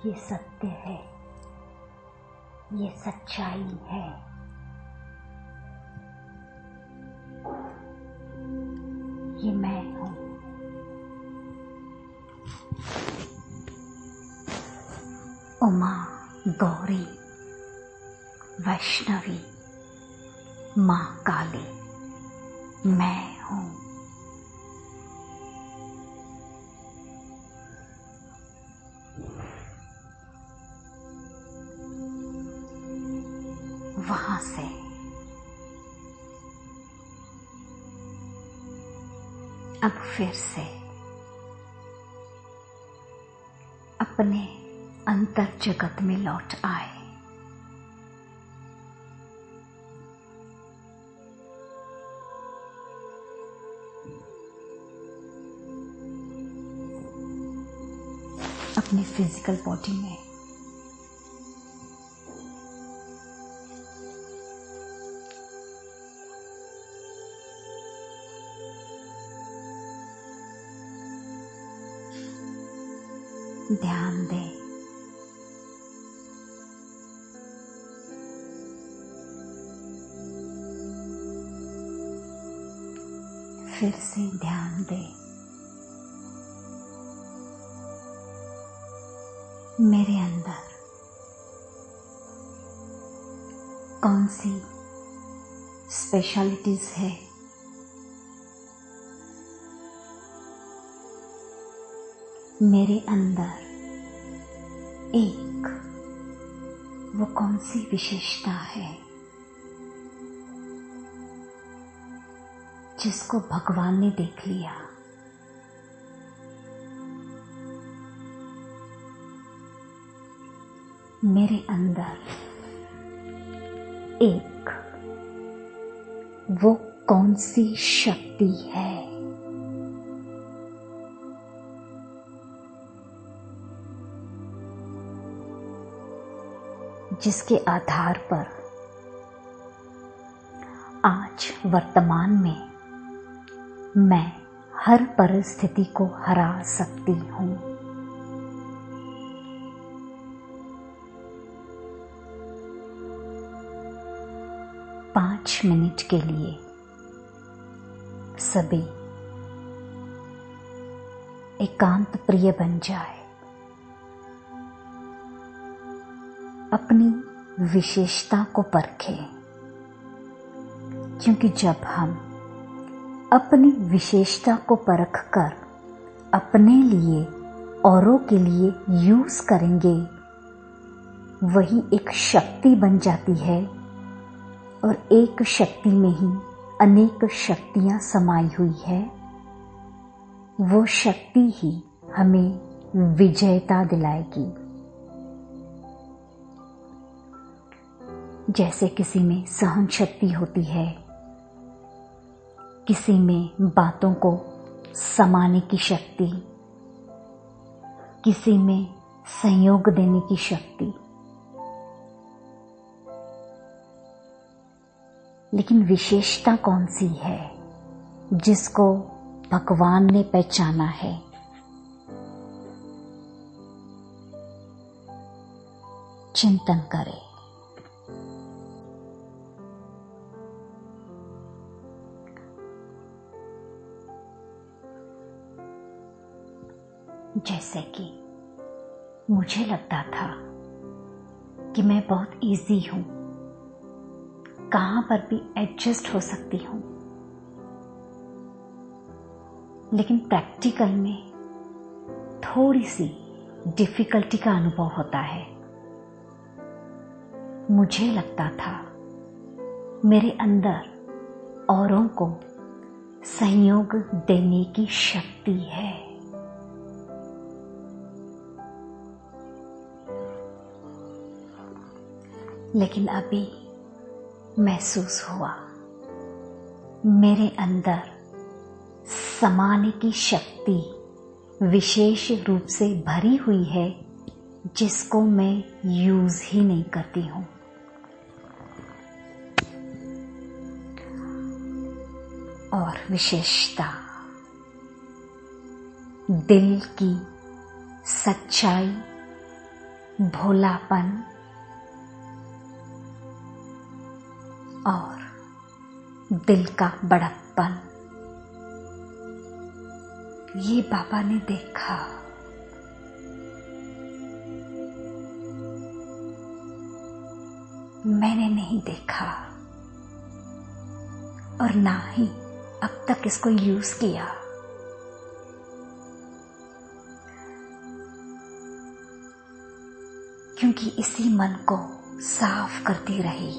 ये सत्य है, ये सच्चाई है। ये मैं हूँ। उमा, गौरी, वैष्णवी, माँ काली, मैं हूँ। वहां से अब फिर से अपने अंतर जगत में लौट आए। अपने फिजिकल बॉडी में ध्यान दें। फिर से ध्यान दें। मेरे अंदर कौन सी स्पेशलिटीज है, मेरे अंदर एक वो कौन सी विशेषता है जिसको भगवान ने देख लिया। मेरे अंदर एक वो कौन सी शक्ति है जिसके आधार पर आज वर्तमान में मैं हर परिस्थिति को हरा सकती हूँ। पाँच मिनट के लिए सभी एकांत प्रिय बन जाए। अपनी विशेषता को परखें, क्योंकि जब हम अपनी विशेषता को परख कर अपने लिए औरों के लिए यूज करेंगे, वही एक शक्ति बन जाती है और एक शक्ति में ही अनेक शक्तियां समाई हुई है। वो शक्ति ही हमें विजयता दिलाएगी। जैसे किसी में सहन शक्ति होती है, किसी में बातों को समाने की शक्ति, किसी में संयोग देने की शक्ति, लेकिन विशेषता कौन सी है जिसको भगवान ने पहचाना है? चिंतन करें। जैसे कि मुझे लगता था कि मैं बहुत इजी हूं, कहां पर भी एडजस्ट हो सकती हूं, लेकिन प्रैक्टिकल में थोड़ी सी डिफिकल्टी का अनुभव होता है। मुझे लगता था मेरे अंदर औरों को सहयोग देने की शक्ति है, लेकिन अभी महसूस हुआ मेरे अंदर समाने की शक्ति विशेष रूप से भरी हुई है, जिसको मैं यूज ही नहीं करती हूं। और विशेषता दिल की सच्चाई भोलापन और दिल का बड़प्पन, ये बाबा ने देखा। मैंने नहीं देखा और ना ही अब तक इसको यूज किया। क्योंकि इसी मन को साफ करती रही,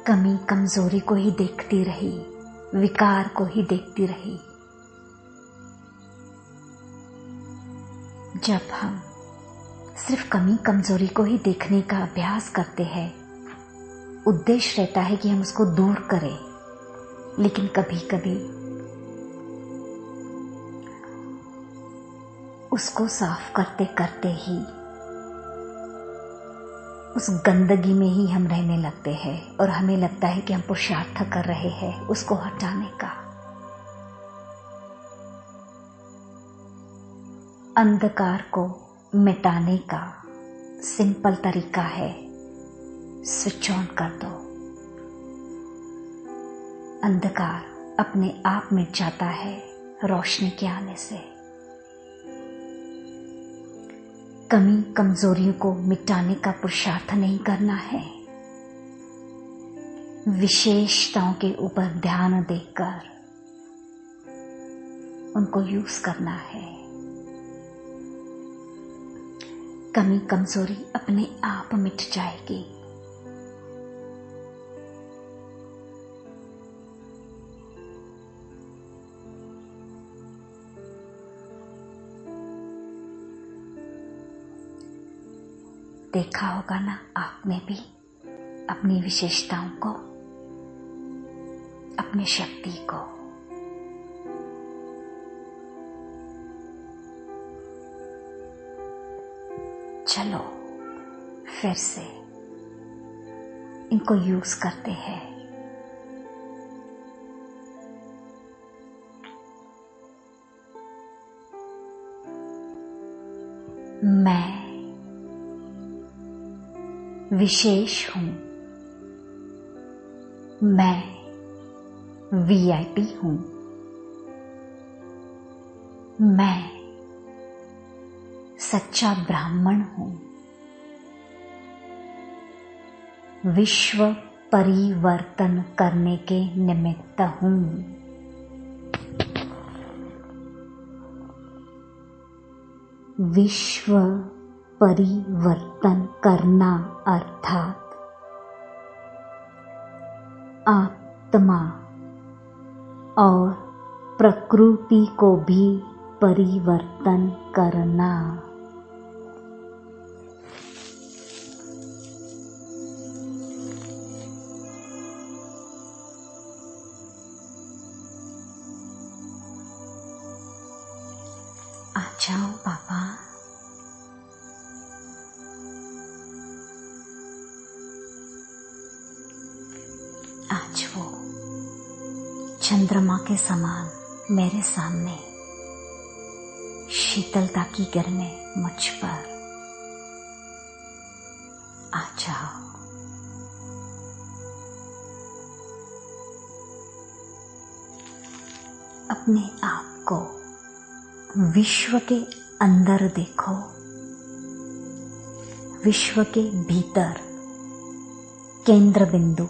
कमी कमजोरी को ही देखती रही, विकार को ही देखती रही। जब हम सिर्फ कमी कमजोरी को ही देखने का अभ्यास करते हैं, उद्देश्य रहता है कि हम उसको दूर करें, लेकिन कभी कभी उसको साफ करते करते ही उस गंदगी में ही हम रहने लगते हैं और हमें लगता है कि हम पुरुषार्थ कर रहे हैं उसको हटाने का। अंधकार को मिटाने का सिंपल तरीका है, स्विच ऑन कर दो। अंधकार अपने आप मिट जाता है रोशनी के आने से। कमी कमजोरियों को मिटाने का पुरुषार्थ नहीं करना है, विशेषताओं के ऊपर ध्यान देकर उनको यूज करना है। कमी कमजोरी अपने आप मिट जाएगी। देखा होगा ना आपने भी अपनी विशेषताओं को, अपनी शक्ति को। चलो फिर से इनको यूज करते हैं। मैं विशेष हूं, मैं वीआईपी हूं, मैं सच्चा ब्राह्मण हूं, विश्व परिवर्तन करने के निमित्त हूं। विश्व परिवर्तन करना अर्थात आत्मा और प्रकृति को भी परिवर्तन करना। आ जाओ बाबा, आज वो चंद्रमा के समान मेरे सामने शीतलता की किरणें मुझ पर। आ जाओ, अपने आप को विश्व के अंदर देखो, विश्व के भीतर केंद्र बिंदु।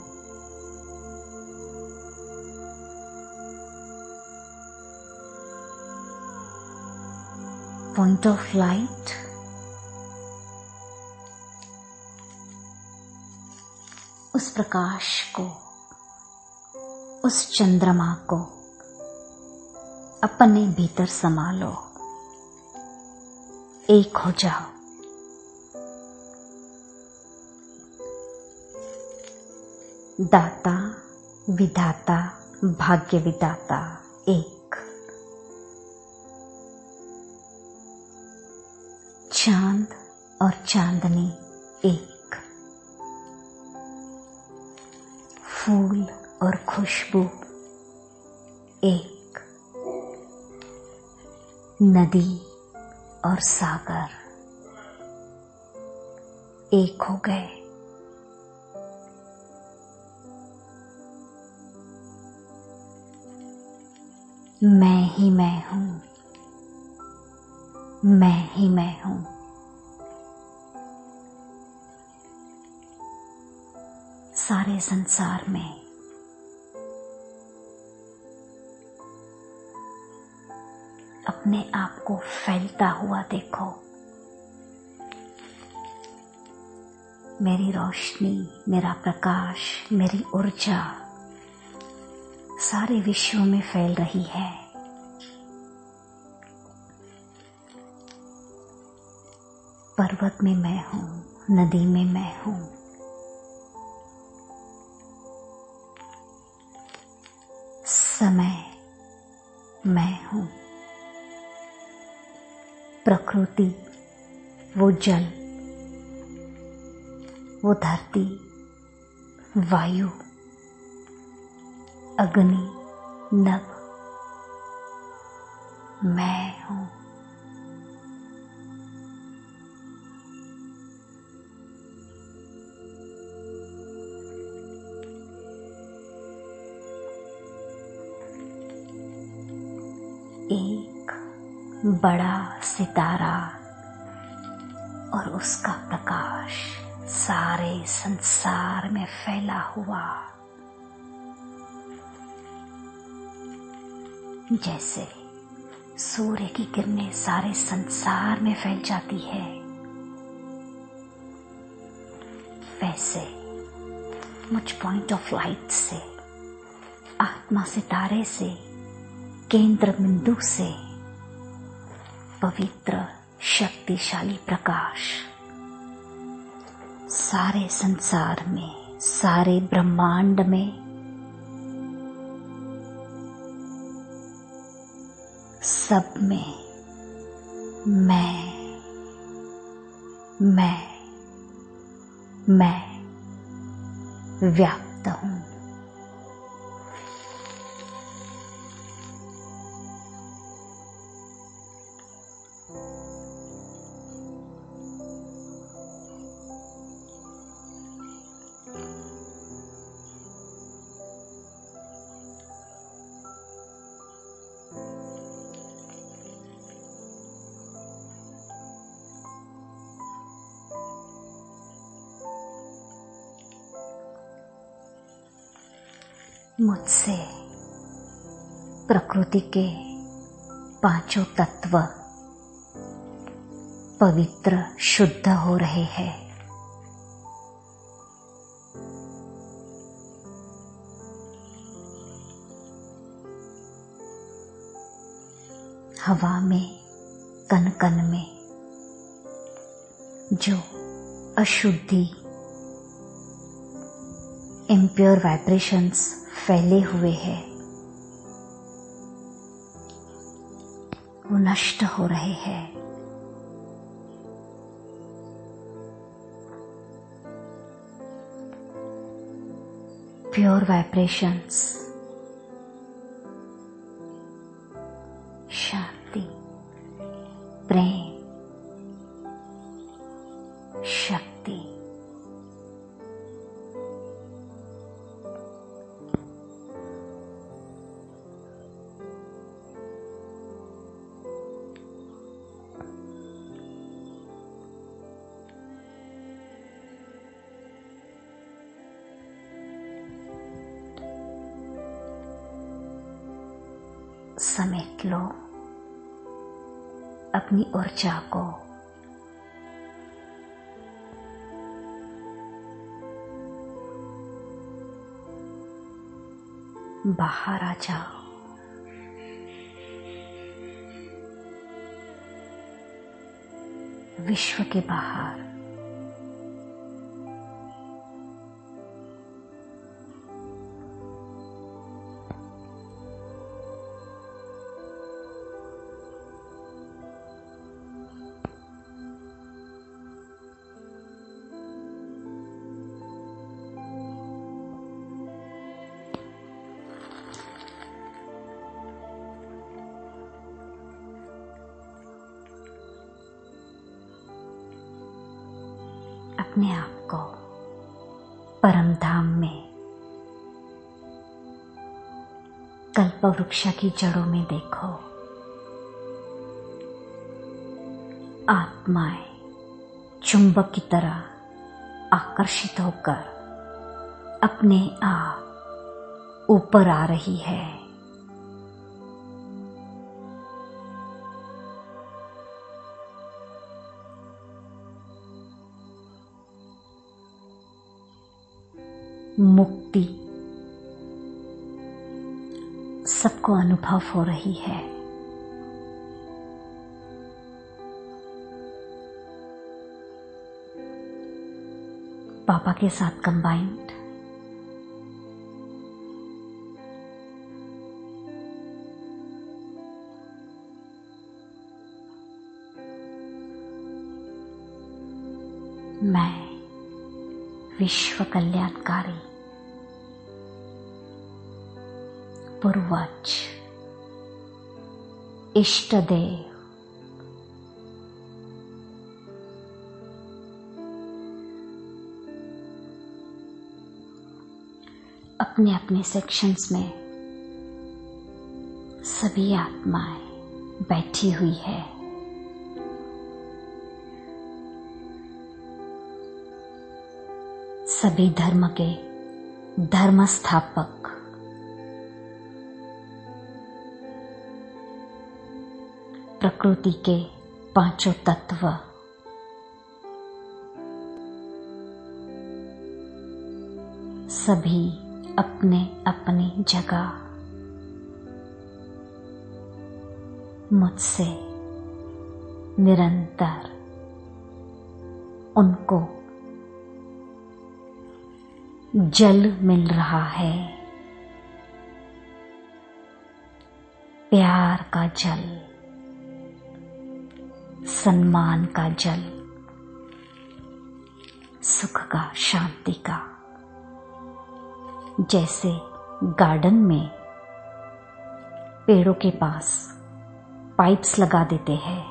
पॉइंट ऑफ लाइट, उस प्रकाश को, उस चंद्रमा को अपने भीतर समा लो, एक हो जाओ। दाता विधाता भाग्य विधाता एक, चांद और चांदनी एक, फूल और खुशबू एक, नदी और सागर एक हो गए। मैं ही मैं हूं, मैं ही मैं हूं। सारे संसार में अपने आप को फैलता हुआ देखो। मेरी रोशनी, मेरा प्रकाश, मेरी ऊर्जा सारे विश्व में फैल रही है। पर्वत में मैं हूं, नदी में मैं हूं, समय मैं हूं, प्रकृति, वो जल, वो धरती, वायु, अग्नि, नभ, मैं हूं। एक बड़ा सितारा और उसका प्रकाश सारे संसार में फैला हुआ, जैसे सूर्य की किरणें सारे संसार में फैल जाती है, वैसे मुझ पॉइंट ऑफ लाइट से, आत्मा सितारे से, केंद्र बिंदु से पवित्र शक्तिशाली प्रकाश सारे संसार में, सारे ब्रह्मांड में, सब में मैं व्याप्त हूं। मुझसे प्रकृति के पांचों तत्व पवित्र शुद्ध हो रहे हैं। हवा में, कण कण में जो अशुद्धि, इम्प्योर वाइब्रेशंस फैले हुए हैं, वो नष्ट हो रहे हैं। प्योर वाइब्रेशंस, शांति, प्रेम, शक्ति, समेट लो अपनी ऊर्जा को। बाहर आ जाओ। विश्व के बाहर। अपने आप को परम धाम में कल्प वृक्ष की जड़ों में देखो। आत्माएं चुंबक की तरह आकर्षित होकर अपने आप ऊपर आ रही है। मुक्ति सबको अनुभव हो रही है। पापा के साथ कंबाइंड मैं विश्व कल्याणकारी पूर्वज इष्ट देव अपने अपने सेक्शंस में सभी आत्माएं बैठी हुई है। सभी धर्म के धर्म स्थापक प्रकृति के पांचों तत्व सभी अपने अपनी जगह मुझसे निरंतर उनको जल मिल रहा है, प्यार का जल, सम्मान का जल, सुख का, शांति का। जैसे गार्डन में पेड़ों के पास पाइप्स लगा देते हैं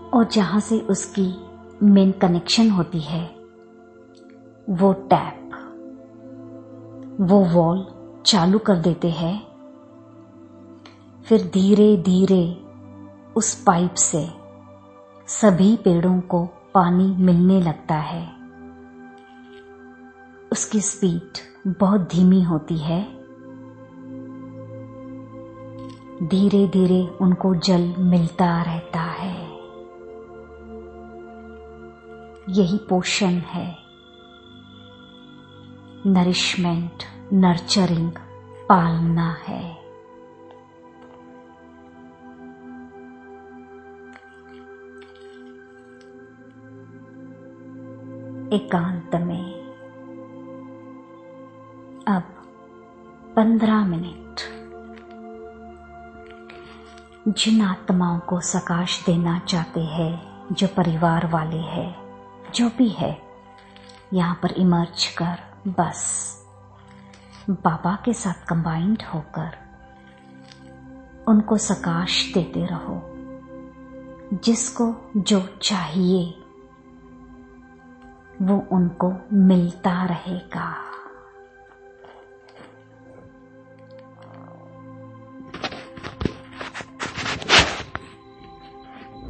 और जहां से उसकी मेन कनेक्शन होती है वो टैप, वो वॉल चालू कर देते हैं। फिर धीरे धीरे उस पाइप से सभी पेड़ों को पानी मिलने लगता है। उसकी स्पीड बहुत धीमी होती है। धीरे धीरे उनको जल मिलता रहता है। यही पोषण है, नरिशमेंट, नर्चरिंग, पालना है। एकांत में अब 15 मिनट जिन आत्माओं को सकाश देना चाहते हैं, जो परिवार वाले हैं, जो भी है, यहाँ पर इमर्ज कर बस बाबा के साथ कंबाइंड होकर उनको सकाश देते रहो। जिसको जो चाहिए वो उनको मिलता रहेगा।